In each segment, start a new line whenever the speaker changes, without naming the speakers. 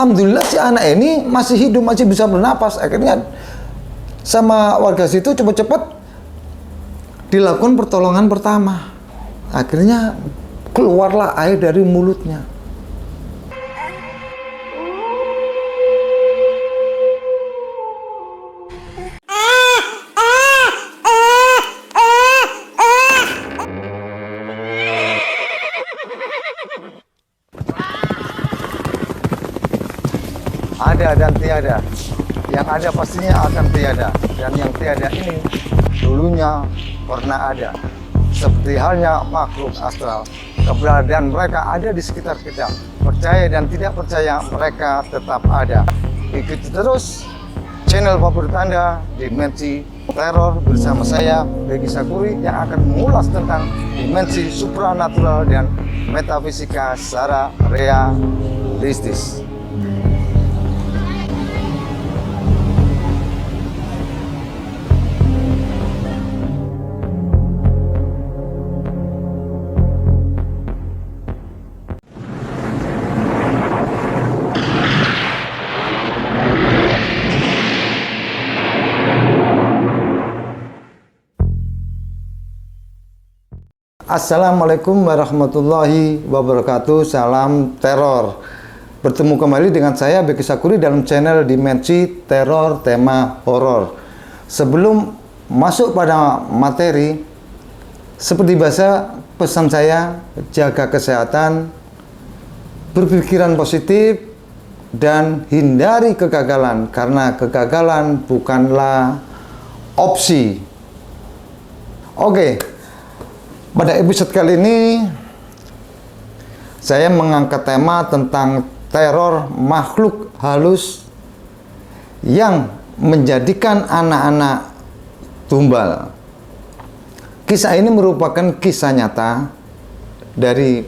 Alhamdulillah si anak ini masih hidup, masih bisa bernapas. Akhirnya sama warga situ cepet-cepet dilakukan pertolongan pertama. Akhirnya keluarlah air dari mulutnya. Ada dan tiada. Yang ada pastinya akan tiada. Dan yang tiada ini dulunya pernah ada. Seperti halnya makhluk astral. Keberadaan mereka ada di sekitar kita. Percaya dan tidak percaya, mereka tetap ada. Ikuti terus channel favorit Anda, Dimensi Teror, bersama saya, Beki Sakuri, yang akan mengulas tentang dimensi supranatural dan metafisika secara realistis. Assalamualaikum warahmatullahi wabarakatuh. Salam teror. Bertemu kembali dengan saya Beki Sakuri dalam channel Dimensi Teror tema horor. Sebelum masuk pada materi, seperti biasa pesan saya, jaga kesehatan, berpikiran positif, dan hindari kegagalan, karena kegagalan bukanlah opsi. Oke. Pada episode kali ini saya mengangkat tema tentang teror makhluk halus yang menjadikan anak-anak tumbal. Kisah ini merupakan kisah nyata dari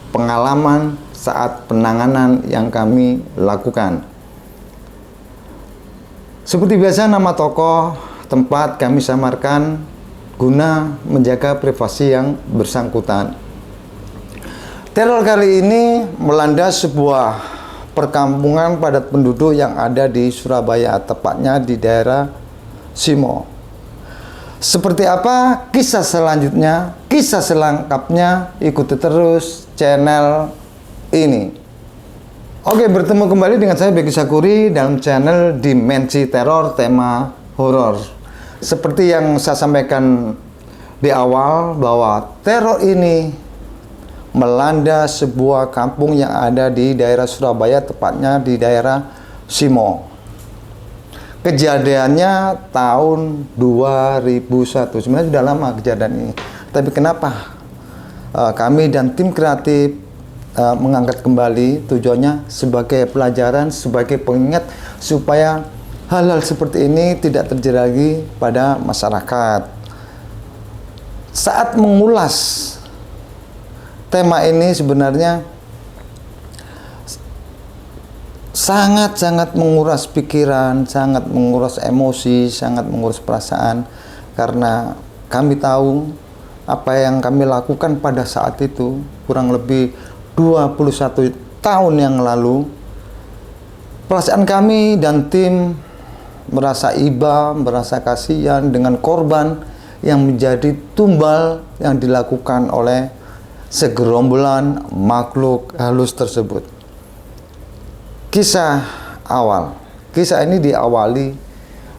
pengalaman saat penanganan yang kami lakukan. Seperti biasa, nama tokoh tempat kami samarkan guna menjaga privasi yang bersangkutan. Teror kali ini melanda sebuah perkampungan padat penduduk yang ada di Surabaya, tepatnya di daerah Simo. Seperti apa kisah selanjutnya, kisah selengkapnya, ikuti terus channel ini. Oke, bertemu kembali dengan saya Beki Sakuri dalam channel Dimensi Teror tema horor. Seperti yang saya sampaikan di awal, bahwa teror ini melanda sebuah kampung yang ada di daerah Surabaya, tepatnya di daerah Simo. Kejadiannya tahun 2001. Sebenarnya sudah lama kejadian ini. Tapi kenapa kami dan tim kreatif mengangkat kembali? Tujuannya sebagai pelajaran, sebagai pengingat, supaya hal-hal seperti ini tidak terjadi lagi pada masyarakat. Saat mengulas tema ini sebenarnya sangat-sangat menguras pikiran, sangat menguras emosi, sangat menguras perasaan, karena kami tahu apa yang kami lakukan pada saat itu kurang lebih 21 tahun yang lalu. Perasaan kami dan tim merasa iba, merasa kasihan dengan korban yang menjadi tumbal yang dilakukan oleh segerombolan makhluk halus tersebut. Kisah awal. Kisah ini diawali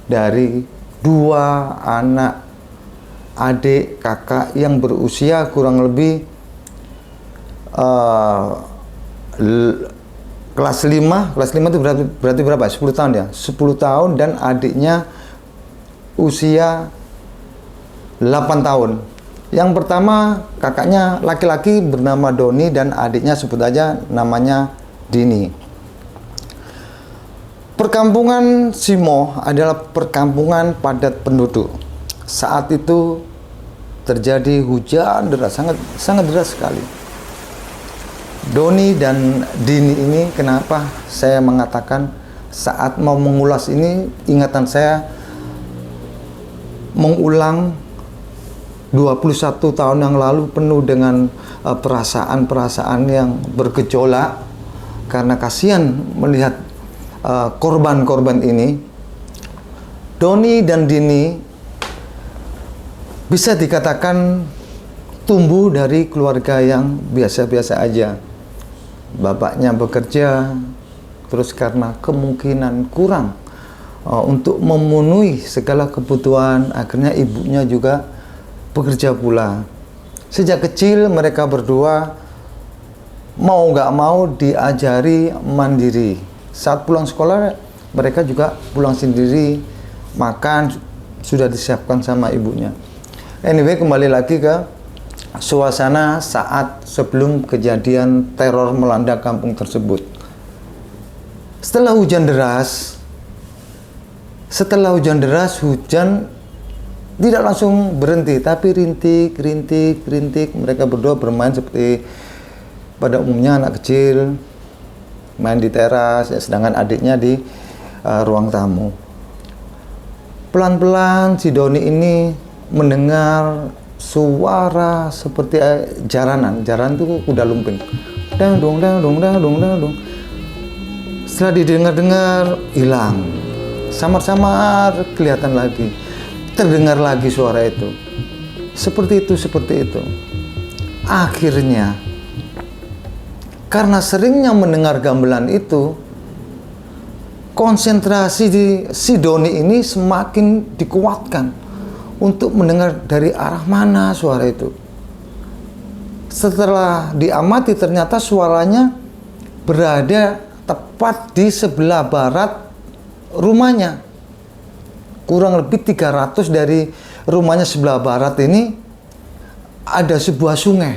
dari dua anak adik kakak yang berusia kurang lebih kelas 5 itu berarti berapa? 10 tahun ya? 10 tahun, dan adiknya usia 8 tahun. Yang pertama kakaknya laki-laki bernama Doni, dan adiknya sebut aja namanya Dini. Perkampungan Simo adalah perkampungan padat penduduk. Saat itu terjadi hujan deras, sangat deras sekali. Doni dan Dini ini, kenapa saya mengatakan saat mau mengulas ini, ingatan saya mengulang 21 tahun yang lalu, penuh dengan perasaan-perasaan yang bergejolak, karena kasihan melihat korban-korban ini. Doni dan Dini bisa dikatakan tumbuh dari keluarga yang biasa-biasa aja. Bapaknya bekerja, terus karena kemungkinan kurang untuk memenuhi segala kebutuhan, akhirnya ibunya juga bekerja pula. Sejak kecil mereka berdua mau nggak mau diajari mandiri. Saat pulang sekolah mereka juga pulang sendiri, makan sudah disiapkan sama ibunya. Anyway, kembali lagi ke suasana saat sebelum kejadian teror melanda kampung tersebut. Setelah hujan deras, hujan tidak langsung berhenti, tapi rintik. Mereka berdua bermain seperti pada umumnya anak kecil, main di teras, sedangkan adiknya di ruang tamu. Pelan-pelan si Doni ini mendengar suara seperti jaranan itu kuda lumping. Dang dong. Setelah didengar-dengar, hilang. Samar-samar kelihatan lagi. Terdengar lagi suara itu. Seperti itu. Akhirnya, karena seringnya mendengar gamelan itu, konsentrasi di si Doni ini semakin dikuatkan untuk mendengar dari arah mana suara itu. Setelah diamati, ternyata suaranya berada tepat di sebelah barat rumahnya. Kurang lebih 300 dari rumahnya sebelah barat ini ada sebuah sungai.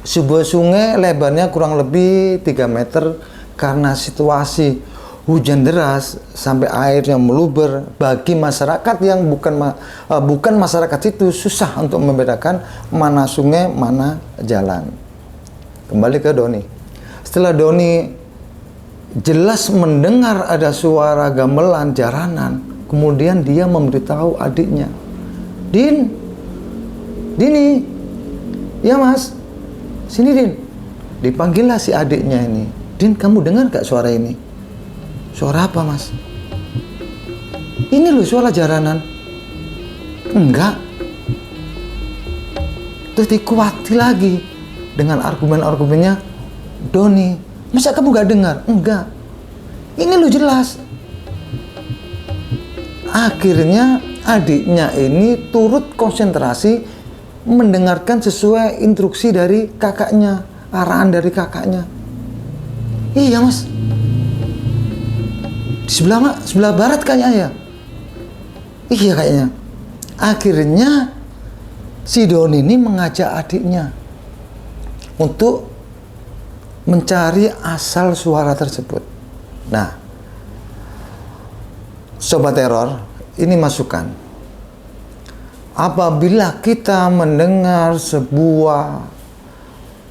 Sebuah sungai lebarnya kurang lebih 3 meter. Karena situasi hujan deras sampai airnya meluber, bagi masyarakat yang bukan masyarakat itu susah untuk membedakan mana sungai, mana jalan. Kembali ke Doni. Setelah Doni jelas mendengar ada suara gamelan jaranan, kemudian dia memberitahu adiknya, Dini, ya mas, sini Din. Dipanggillah si adiknya ini. Din, kamu dengar gak suara ini? Suara apa mas? Ini loh suara jaranan. Enggak. Terus dikuati lagi dengan argumen-argumennya. Doni, masa kamu gak dengar? Enggak. Ini loh jelas. Akhirnya adiknya ini turut konsentrasi mendengarkan sesuai instruksi dari kakaknya, arahan dari kakaknya. Iya mas, di sebelah barat kayaknya ya. Iya kayaknya. Akhirnya si Doni ini mengajak adiknya untuk mencari asal suara tersebut. Nah, sobat teror, ini masukan. Apabila kita mendengar sebuah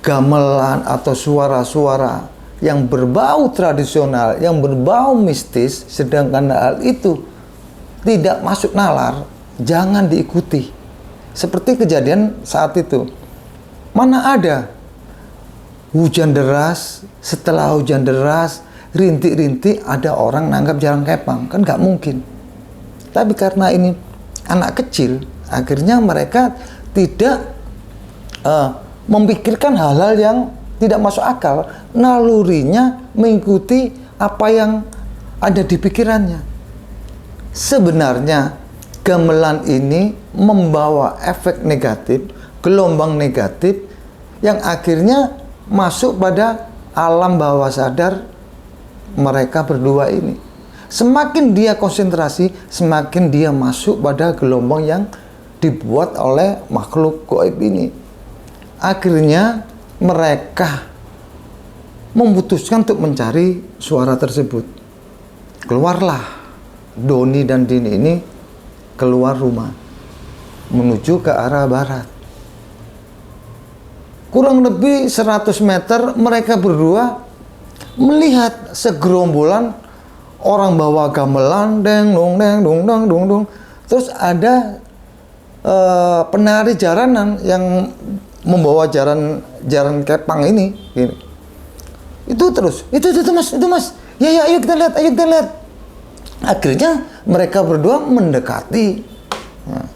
gamelan atau suara-suara yang berbau tradisional, yang berbau mistis, sedangkan hal itu tidak masuk nalar, jangan diikuti. Seperti kejadian saat itu. Mana ada hujan deras, setelah hujan deras, rintik-rintik ada orang nanggap jarang kepang, kan nggak mungkin. Tapi karena ini anak kecil, akhirnya mereka tidak memikirkan hal-hal yang tidak masuk akal, nalurinya mengikuti apa yang ada di pikirannya. Sebenarnya gamelan ini membawa efek negatif, gelombang negatif yang akhirnya masuk pada alam bawah sadar mereka berdua ini. Semakin dia konsentrasi, semakin dia masuk pada gelombang yang dibuat oleh makhluk gaib ini. Akhirnya mereka memutuskan untuk mencari suara tersebut. Keluarlah Doni dan Dini ini keluar rumah menuju ke arah barat. Kurang lebih 100 meter mereka berdua melihat segerombolan orang bawa gamelan, deng dong. Terus ada penari jaranan yang membawa jaran kepang ini. Gini. Itu terus, itu mas, ya, ayo kita lihat. Akhirnya mereka berdua mendekati. Nah.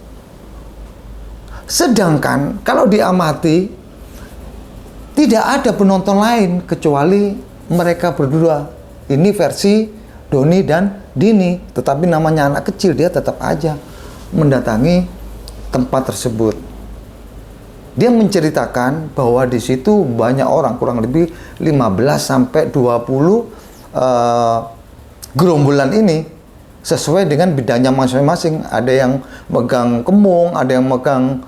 Sedangkan kalau diamati, tidak ada penonton lain kecuali mereka berdua. Ini versi Doni dan Dini, tetapi namanya anak kecil, dia tetap aja mendatangi tempat tersebut. Dia menceritakan bahwa di situ banyak orang, kurang lebih 15 sampai 20 gerombolan ini sesuai dengan bidangnya masing-masing. Ada yang megang kemung, ada yang megang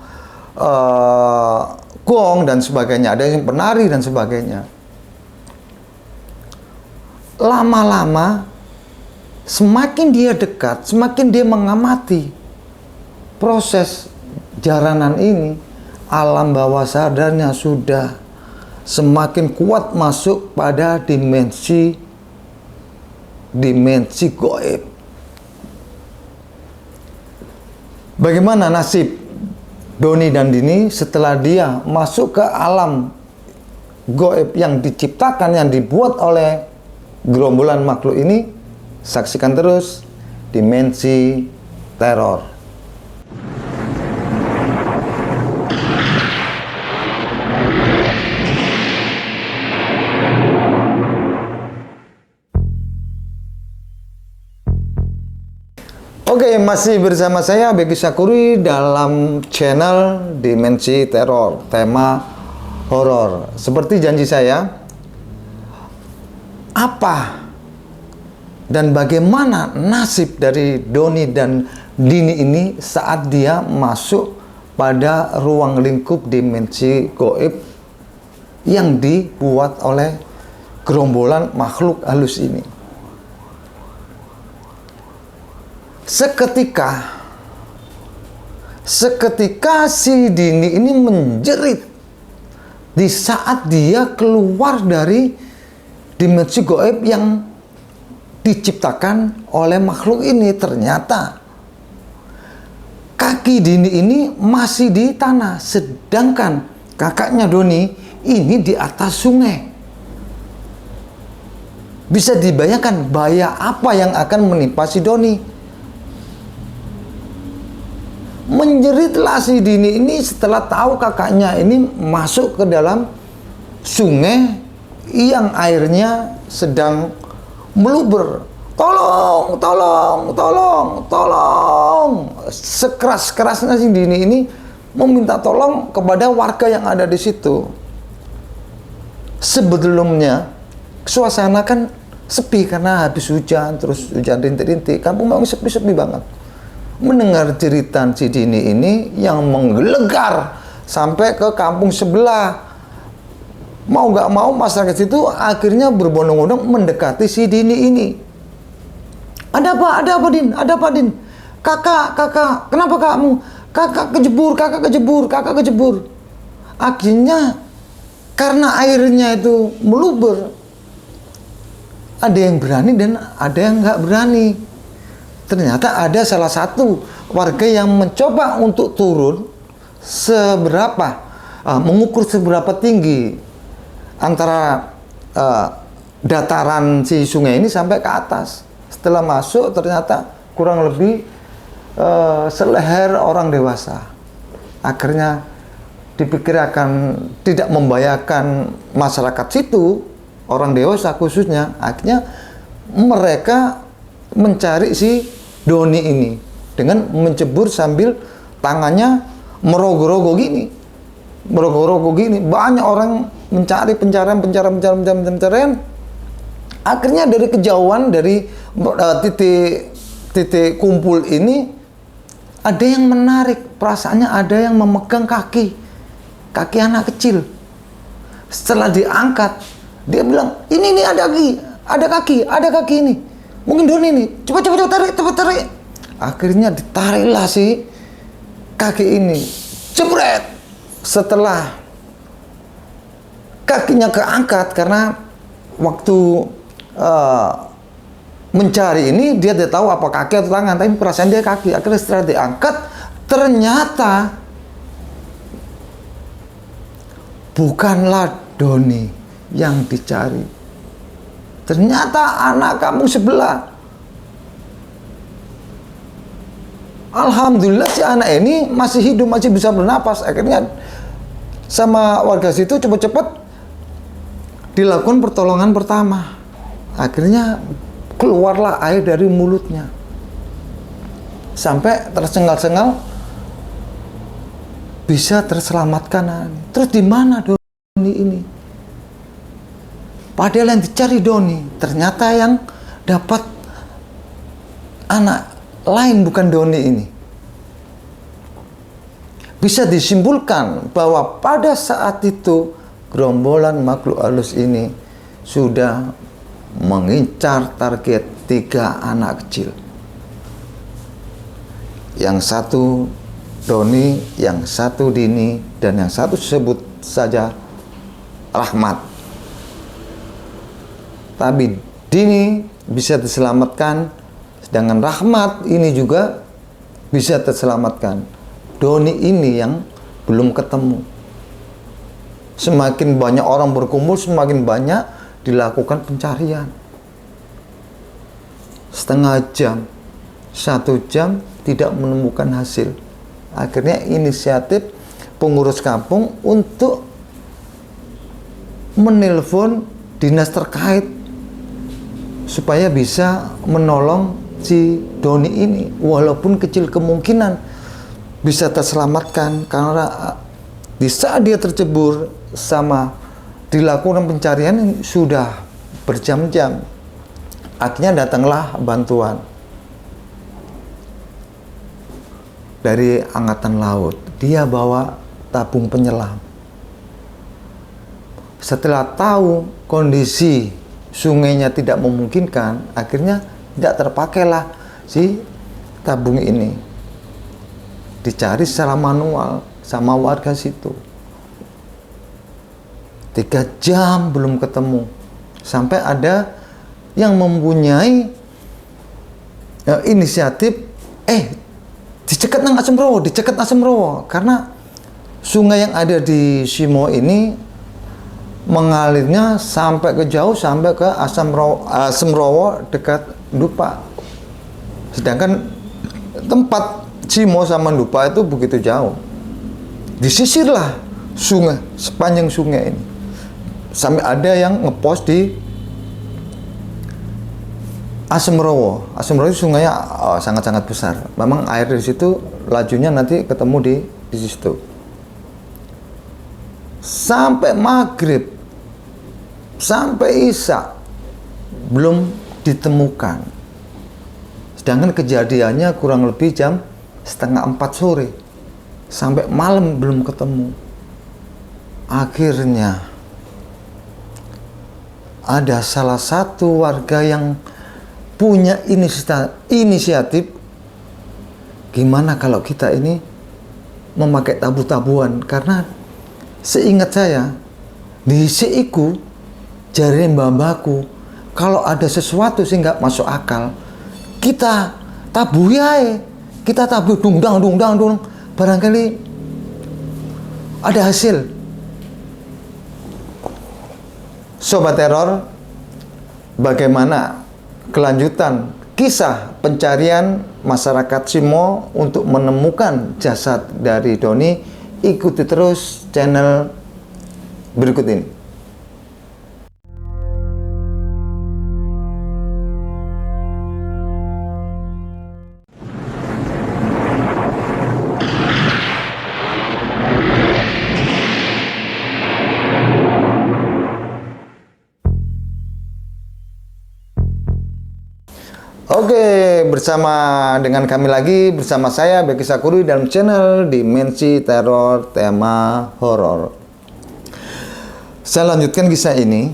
gong dan sebagainya, ada yang penari dan sebagainya. Lama-lama semakin dia dekat, semakin dia mengamati proses jaranan ini, alam bawah sadarnya sudah semakin kuat masuk pada dimensi gaib. Bagaimana nasib Doni dan Dini setelah dia masuk ke alam gaib yang diciptakan, yang dibuat oleh gerombolan makhluk ini? Saksikan terus Dimensi Teror. Oke, masih bersama saya Beki Sakuri dalam channel Dimensi Teror, tema horor. Seperti janji saya, apa dan bagaimana nasib dari Doni dan Dini ini saat dia masuk pada ruang lingkup dimensi gaib yang dibuat oleh gerombolan makhluk halus ini. Seketika si Dini ini menjerit di saat dia keluar dari dimensi gaib yang diciptakan oleh makhluk ini. Ternyata kaki Dini ini masih di tanah, sedangkan kakaknya Doni ini di atas sungai. Bisa dibayangkan bahaya apa yang akan menimpa si Doni. Menjeritlah si Dini ini setelah tahu kakaknya ini masuk ke dalam sungai yang airnya sedang meluber. Tolong, tolong, tolong, tolong. Sekeras-kerasnya si Dini ini meminta tolong kepada warga yang ada di situ. Sebelumnya suasana kan sepi karena habis hujan, terus hujan rintik-rintik. Kampung memang sepi-sepi banget. Mendengar jeritan si Dini ini yang menggelegar sampai ke kampung sebelah. Mau gak mau masyarakat situ akhirnya berbondong-bondong mendekati si Dini ini. Ada apa Din? Ada apa Din? Kakak, kenapa kamu? Kakak kejebur. Akhirnya karena airnya itu meluber, ada yang berani dan ada yang nggak berani. Ternyata ada salah satu warga yang mencoba untuk turun mengukur seberapa tinggi antara dataran si sungai ini sampai ke atas. Setelah masuk ternyata kurang lebih seleher orang dewasa. Akhirnya dipikir akan tidak membahayakan masyarakat situ, orang dewasa khususnya. Akhirnya mereka mencari si Doni ini dengan mencebur sambil tangannya merogoh-rogoh gini. Banyak orang mencari pencarian. Akhirnya dari kejauhan dari titik kumpul ini ada yang menarik, perasaannya ada yang memegang kaki anak kecil. Setelah diangkat, dia bilang, ini ada kaki ini. Mungkin Doni ini, cepat tarik. Akhirnya ditariklah si kaki ini, jebret. Setelah kakinya keangkat, karena waktu mencari ini dia tidak tahu apa kaki atau tangan, tapi perasaan dia kaki. Akhirnya setelah diangkat, ternyata bukanlah Doni yang dicari, Ternyata anak kamu sebelah. Alhamdulillah si anak ini masih hidup, masih bisa bernapas. Akhirnya sama warga situ cepat-cepat dilakukan pertolongan pertama. Akhirnya keluarlah air dari mulutnya. Sampai tersengal-sengal bisa terselamatkan. Terus di mana Doni ini? Padahal yang dicari Doni, ternyata yang dapat anak lain bukan Doni ini. Bisa disimpulkan bahwa pada saat itu gerombolan makhluk halus ini sudah mengincar target 3 anak kecil. Yang satu Doni, yang satu Dini, dan yang satu sebut saja Rahmat. Tapi Dini bisa diselamatkan, sedangkan Rahmat ini juga bisa terselamatkan. Doni ini yang belum ketemu. Semakin banyak orang berkumpul, semakin banyak dilakukan pencarian. Setengah jam, 1 jam tidak menemukan hasil. Akhirnya inisiatif pengurus kampung untuk menelpon dinas terkait supaya bisa menolong si Doni ini, walaupun kecil kemungkinan bisa terselamatkan, karena di saat dia tercebur sama dilakukan pencarian sudah berjam-jam. Akhirnya datanglah bantuan dari Angkatan Laut. Dia bawa tabung penyelam. Setelah tahu kondisi sungainya tidak memungkinkan, akhirnya tidak terpakailah si tabung ini. Dicari secara manual sama warga situ. 3 jam belum ketemu. Sampai ada yang mempunyai inisiatif, dicegat nang Asemrowo, dicegat Asemrowo, karena sungai yang ada di Simo ini mengalirnya sampai ke jauh, sampai ke Asemrowo dekat Dupa. Sedangkan tempat Simo sama Dupa itu begitu jauh. Disisirlah sungai, sepanjang sungai ini. Sampai ada yang ngepost di Asemrowo. Asemrowo itu sungainya sangat-sangat besar. Memang air di situ lajunya nanti ketemu di situ. Sampai maghrib, sampai isya belum ditemukan. Sedangkan kejadiannya kurang lebih jam 3:30 sore. Sampai malam belum ketemu. Akhirnya ada salah satu warga yang punya inisiatif, gimana kalau kita ini memakai tabu-tabuan, karena seingat saya di seiku jari mbah-mbahku, kalau ada sesuatu sih nggak masuk akal, kita tabu ya, kita tabu dungdang, barangkali ada hasil. Sobat Teror, bagaimana kelanjutan kisah pencarian masyarakat Simo untuk menemukan jasad dari Doni? Ikuti terus channel berikut ini. Oke, bersama dengan kami lagi, bersama saya Beki Sakuri dalam channel Dimensi Teror Tema Horor. Saya lanjutkan kisah ini.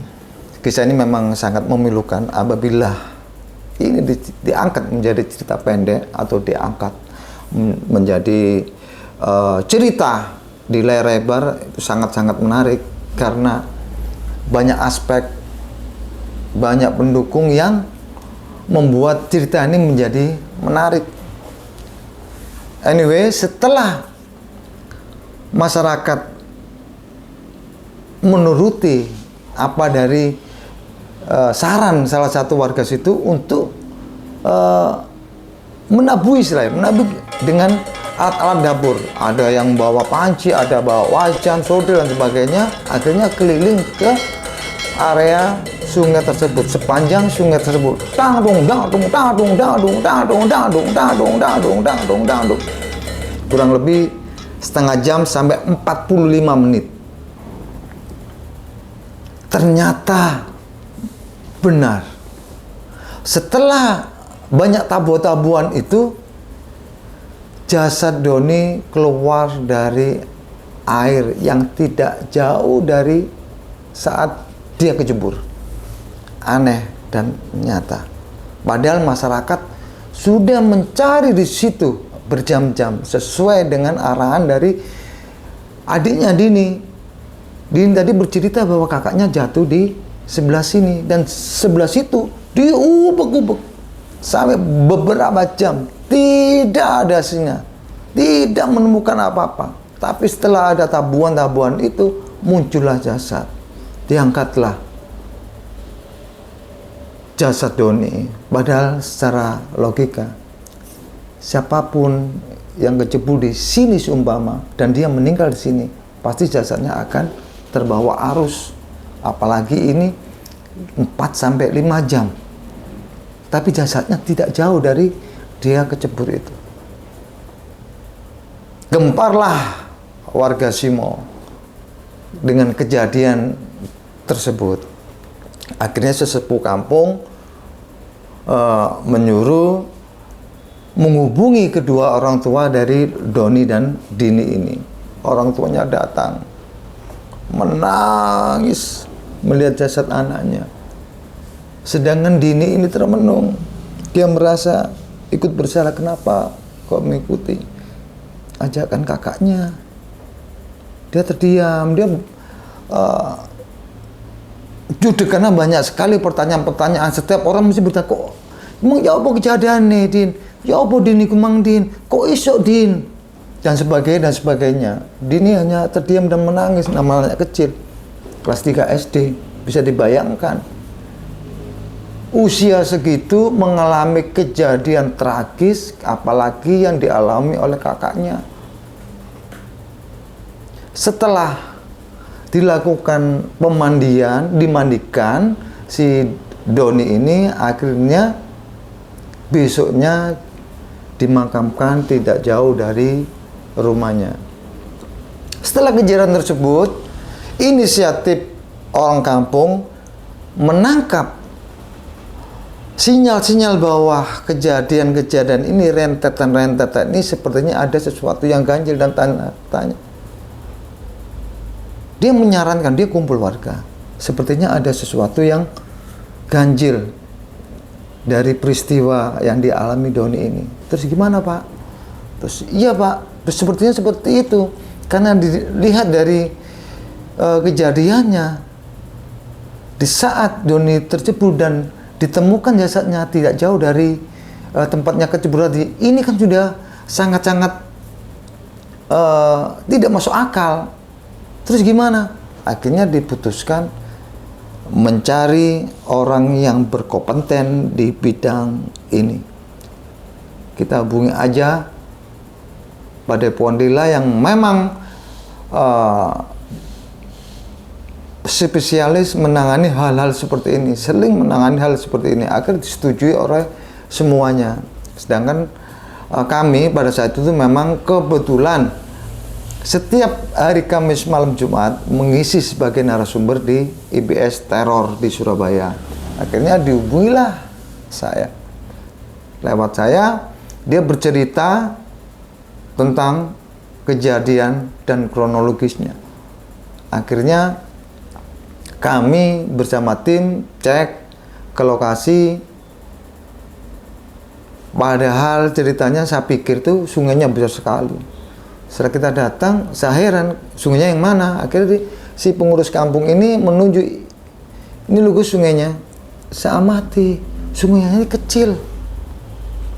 Kisah ini memang sangat memilukan apabila ini diangkat menjadi cerita pendek atau diangkat menjadi cerita di layar lebar. Itu sangat-sangat menarik karena banyak aspek, banyak pendukung yang membuat cerita ini menjadi menarik. Anyway, setelah masyarakat menuruti apa dari saran salah satu warga situ untuk menabui dengan alat-alat dapur. Ada yang bawa panci, ada bawa wajan, sodel dan sebagainya. Akhirnya keliling ke area sungai tersebut, sepanjang sungai tersebut. Kurang lebih setengah jam sampai 45 menit. Ternyata benar. Setelah banyak tabu-tabuan itu, jasad Doni keluar dari air yang tidak jauh dari saat dia kejebur. Aneh dan nyata. Padahal masyarakat sudah mencari di situ berjam-jam sesuai dengan arahan dari adiknya Dini. Dini tadi bercerita bahwa kakaknya jatuh di sebelah sini dan sebelah situ diubek-ubek sampai beberapa jam, tidak ada hasilnya, tidak menemukan apa-apa. Tapi setelah ada tabuan-tabuan itu, muncullah jasad. Diangkatlah jasad Doni. Padahal secara logika, siapapun yang kejebur di sini seumpama dan dia meninggal di sini, pasti jasadnya akan terbawa arus. Apalagi ini 4-5 jam. Tapi jasadnya tidak jauh dari dia kecebur itu. Gemparlah warga Simo dengan kejadian tersebut. Akhirnya sesepuh kampung menyuruh menghubungi kedua orang tua dari Doni dan Dini ini. Orang tuanya datang, menangis melihat jasad anaknya. Sedangkan Dini ini termenung. Dia merasa ikut bersalah. Kenapa kok mengikuti ajakan kakaknya? Dia terdiam. Dia judek karena banyak sekali pertanyaan-pertanyaan. Setiap orang mesti bertanya, kok emang ya apa kejadian nih Din? Ya apa Din iku mang Din? Kok iso Din? Dan sebagainya dan sebagainya. Dini hanya terdiam dan menangis. Namanya kecil, kelas 3 SD. Bisa dibayangkan usia segitu mengalami kejadian tragis, apalagi yang dialami oleh kakaknya. Setelah dilakukan pemandian, dimandikan, si Doni ini akhirnya besoknya dimakamkan tidak jauh dari rumahnya. Setelah kejadian tersebut, inisiatif orang kampung menangkap sinyal-sinyal bahwa kejadian-kejadian ini, rentetan-rentetan ini sepertinya ada sesuatu yang ganjil dan tanya. Dia menyarankan, dia kumpul warga. Sepertinya ada sesuatu yang ganjil dari peristiwa yang dialami Doni ini. Terus gimana Pak? Terus iya Pak, terus sepertinya seperti itu. Karena dilihat dari kejadiannya, di saat Doni tercebur dan ditemukan jasadnya tidak jauh dari tempatnya kecebur tadi, ini kan sudah sangat-sangat tidak masuk akal. Terus gimana? Akhirnya diputuskan mencari orang yang berkompeten di bidang ini. Kita hubungi aja pada Pondila yang memang spesialis menangani hal-hal seperti ini, sering menangani hal seperti ini, agar disetujui oleh semuanya. Sedangkan kami pada saat itu memang kebetulan setiap hari Kamis malam Jumat mengisi sebagai narasumber di IBS Teror di Surabaya. Akhirnya dihubungilah saya. Lewat saya, dia bercerita tentang kejadian dan kronologisnya. Akhirnya kami bersama tim cek ke lokasi. Padahal ceritanya saya pikir tuh sungainya besar sekali. Setelah kita datang, saya heran, sungainya yang mana? Akhirnya si pengurus kampung ini menunjuk, ini logo sungainya. Saya amati, sungainya ini kecil.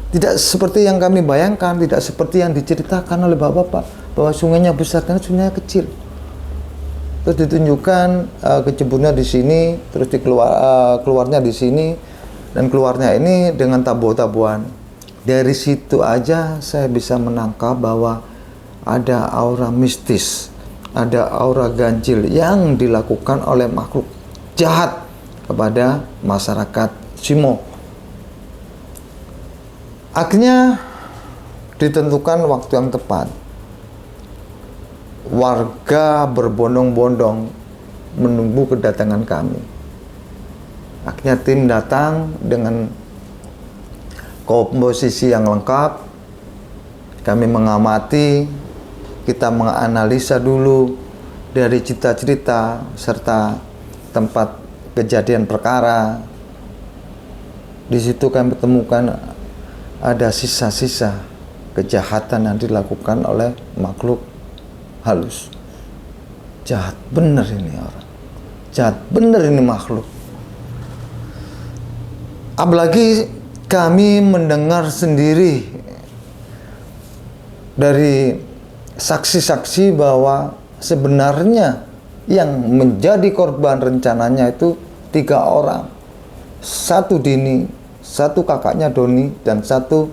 Tidak seperti yang kami bayangkan, tidak seperti yang diceritakan oleh bapak-bapak bahwa sungainya besar, karena sungainya kecil. terus ditunjukkan keceburnya di sini, terus keluarnya di sini, dan keluarnya ini dengan tabuhan-tabuhan. Dari situ aja saya bisa menangkap bahwa ada aura mistis, ada aura ganjil yang dilakukan oleh makhluk jahat kepada masyarakat Simo. Akhirnya ditentukan waktu yang tepat. Warga berbondong-bondong menunggu kedatangan kami. Akhirnya tim datang dengan komposisi yang lengkap. Kami mengamati, kita menganalisa dulu dari cerita-cerita serta tempat kejadian perkara. Di situ kami temukan ada sisa-sisa kejahatan yang dilakukan oleh makhluk halus. Jahat bener ini orang, jahat bener ini makhluk. Apalagi kami mendengar sendiri dari saksi-saksi bahwa sebenarnya yang menjadi korban rencananya itu 3 orang. 1 Dini, 1 kakaknya Doni, dan 1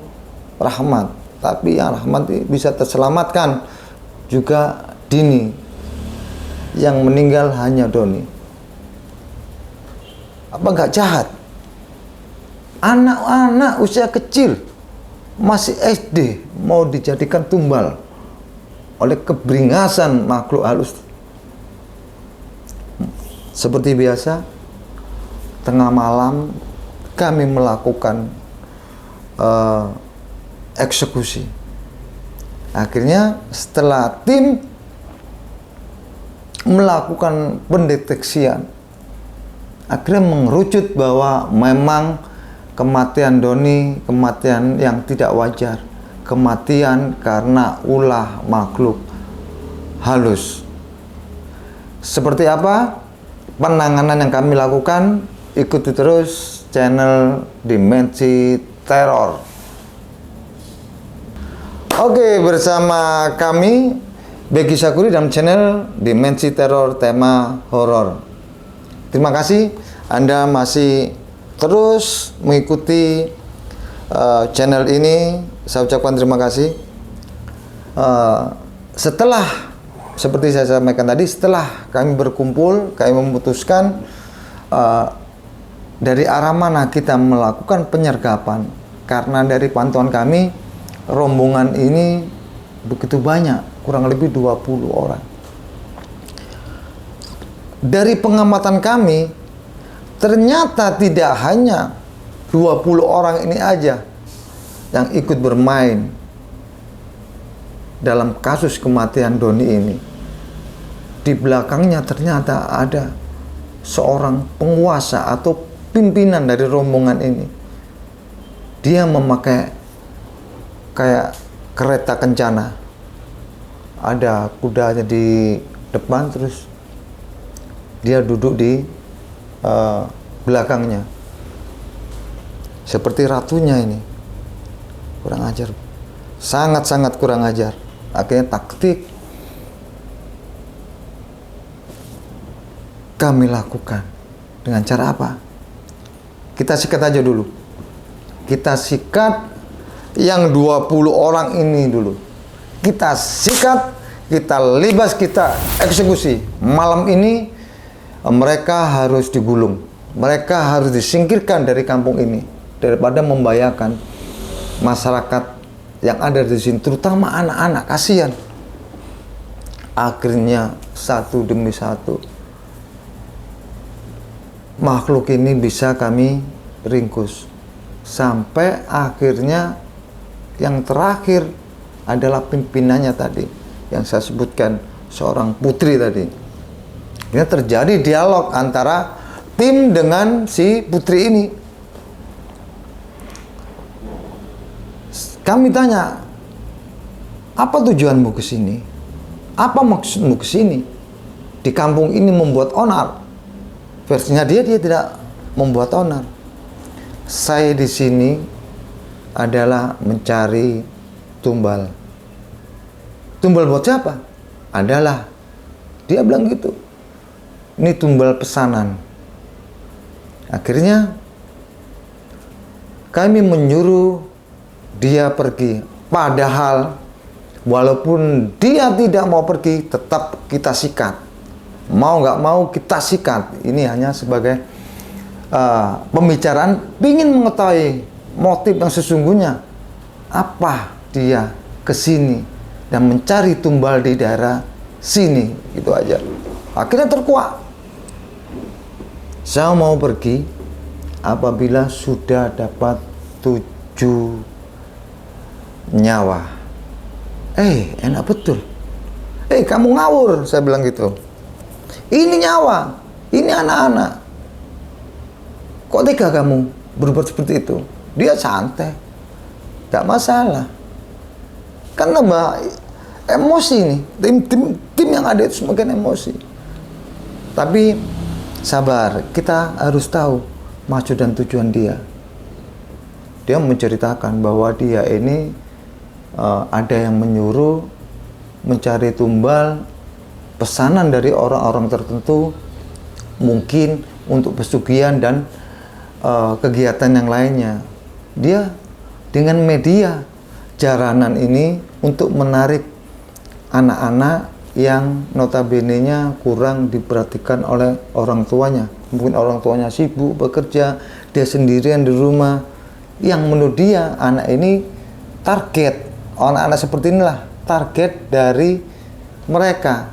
Rahmat. Tapi yang Rahmat bisa terselamatkan, juga Dini. Yang meninggal hanya Doni. Apa nggak jahat? Anak-anak usia kecil, masih SD, mau dijadikan tumbal oleh keberingasan makhluk halus. Seperti biasa, tengah malam kami melakukan eksekusi. Akhirnya setelah tim melakukan pendeteksian, akhirnya mengerucut bahwa memang kematian Doni kematian yang tidak wajar, kematian karena ulah makhluk halus. Seperti apa penanganan yang kami lakukan? Ikuti terus channel Dimensi Teror. Oke, bersama kami Begi Sakuri dalam channel Dimensi Teror tema horor. Terima kasih Anda masih terus mengikuti channel ini. Saya ucapkan terima kasih. Setelah seperti saya sampaikan tadi, setelah kami berkumpul, kami memutuskan dari arah mana kita melakukan penyergapan. Karena dari pantauan kami, rombongan ini begitu banyak, kurang lebih 20 orang. Dari pengamatan kami, ternyata tidak hanya 20 orang ini aja yang ikut bermain dalam kasus kematian Doni ini. Di belakangnya ternyata ada seorang penguasa atau pimpinan dari rombongan ini. Dia memakai kayak kereta kencana, ada kudanya di depan, terus dia duduk di belakangnya seperti ratunya. Ini kurang ajar, sangat-sangat kurang ajar. Akhirnya taktik kami lakukan dengan cara apa? Kita sikat aja dulu. Kita sikat yang 20 orang ini dulu. Kita sikat, kita libas, kita eksekusi. Malam ini mereka harus digulung. Mereka harus disingkirkan dari kampung ini daripada membahayakan masyarakat yang ada di sini, terutama anak-anak. Kasihan. Akhirnya satu demi satu makhluk ini bisa kami ringkus. Sampai akhirnya yang terakhir adalah pimpinannya tadi, yang saya sebutkan, seorang putri tadi. Ini terjadi dialog antara tim dengan si putri ini. Kami tanya, apa tujuanmu ke sini? Apa maksudmu ke sini? Di kampung ini membuat onar. Versinya dia tidak membuat onar. Saya di sini adalah mencari tumbal. Tumbal buat siapa? Adalah, dia bilang gitu, ini tumbal pesanan. Akhirnya kami menyuruh dia pergi. Padahal walaupun dia tidak mau pergi, tetap kita sikat. Mau nggak mau kita sikat. Ini hanya sebagai pembicaraan, ingin mengetahui motif yang sesungguhnya. Apa dia kesini dan mencari tumbal di daerah sini, itu aja. Akhirnya terkuak. Saya mau pergi apabila sudah dapat 7 nyawa. Enak betul. Kamu ngawur, saya bilang gitu. Ini nyawa, ini anak-anak. Kok tega kamu berbuat seperti itu? Dia santai, gak masalah. Kan tambah emosi nih, tim yang ada itu semakin emosi. Tapi sabar, kita harus tahu maksud dan tujuan dia. Dia menceritakan bahwa dia ini ada yang menyuruh mencari tumbal pesanan dari orang-orang tertentu, mungkin untuk pesugihan dan kegiatan yang lainnya. Dia dengan media jaranan ini untuk menarik anak-anak yang notabene-nya kurang diperhatikan oleh orang tuanya. Mungkin orang tuanya sibuk bekerja, dia sendirian di rumah. Yang menurut dia, anak ini target. Anak-anak seperti inilah target dari mereka.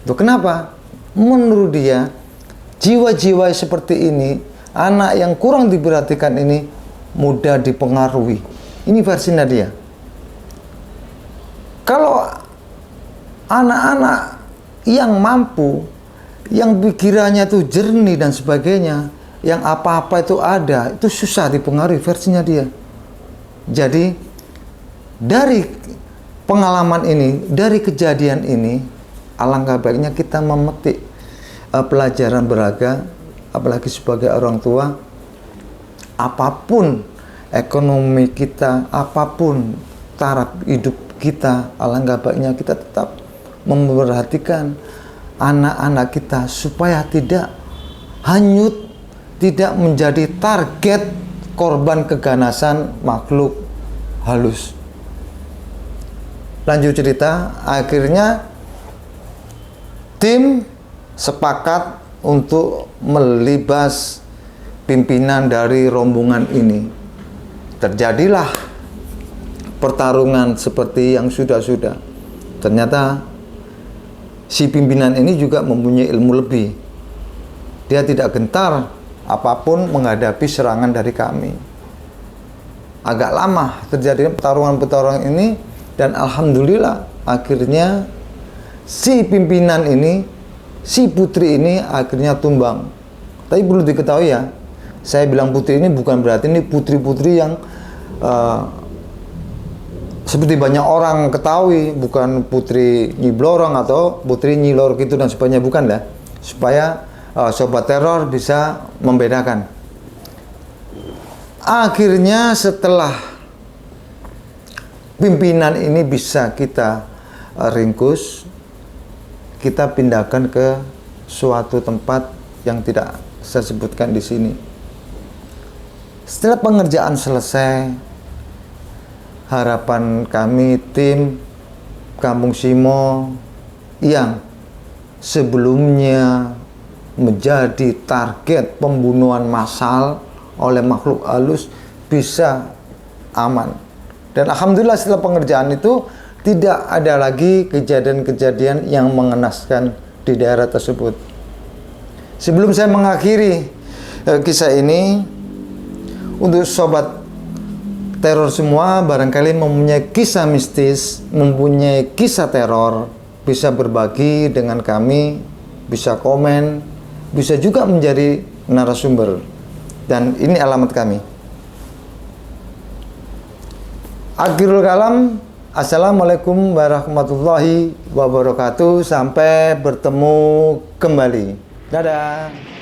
Tuh, kenapa? Menurut dia, jiwa-jiwa seperti ini, anak yang kurang diperhatikan ini mudah dipengaruhi. Ini versinya dia. Kalau anak-anak yang mampu, yang pikirannya itu jernih dan sebagainya, yang apa-apa itu ada, itu susah dipengaruhi, versinya dia. Jadi dari pengalaman ini, dari kejadian ini, alangkah baiknya kita memetik pelajaran berharga, apalagi sebagai orang tua. Apapun ekonomi kita, apapun taraf hidup kita, alangkah baiknya kita tetap memperhatikan anak-anak kita supaya tidak hanyut, tidak menjadi target korban keganasan makhluk halus. Lanjut cerita, akhirnya tim sepakat untuk melibas pimpinan dari rombongan ini. Terjadilah pertarungan seperti yang sudah-sudah. Ternyata si pimpinan ini juga mempunyai ilmu lebih. Dia tidak gentar apapun menghadapi serangan dari kami. Agak lama terjadi pertarungan-pertarungan ini, dan alhamdulillah akhirnya si pimpinan ini, si putri ini akhirnya tumbang. Tapi perlu diketahui ya, saya bilang putri ini bukan berarti ini putri-putri yang seperti banyak orang ketahui, bukan putri Nyi Blorong atau putri Nyi Lor gitu dan sebagainya, bukan lah. Supaya sobat teror bisa membedakan. Akhirnya setelah pimpinan ini bisa kita ringkus, kita pindahkan ke suatu tempat yang tidak saya sebutkan di sini. Setelah pengerjaan selesai, harapan kami tim Kampung Simo yang sebelumnya menjadi target pembunuhan massal oleh makhluk halus bisa aman. Dan alhamdulillah setelah pengerjaan itu tidak ada lagi kejadian-kejadian yang mengenaskan di daerah tersebut. Sebelum saya mengakhiri kisah ini, untuk sobat teror semua, barangkali mempunyai kisah mistis, mempunyai kisah teror, bisa berbagi dengan kami, bisa komen, bisa juga menjadi narasumber. Dan ini alamat kami. Akhirul kalam, assalamualaikum warahmatullahi wabarakatuh. Sampai bertemu kembali. Dadah.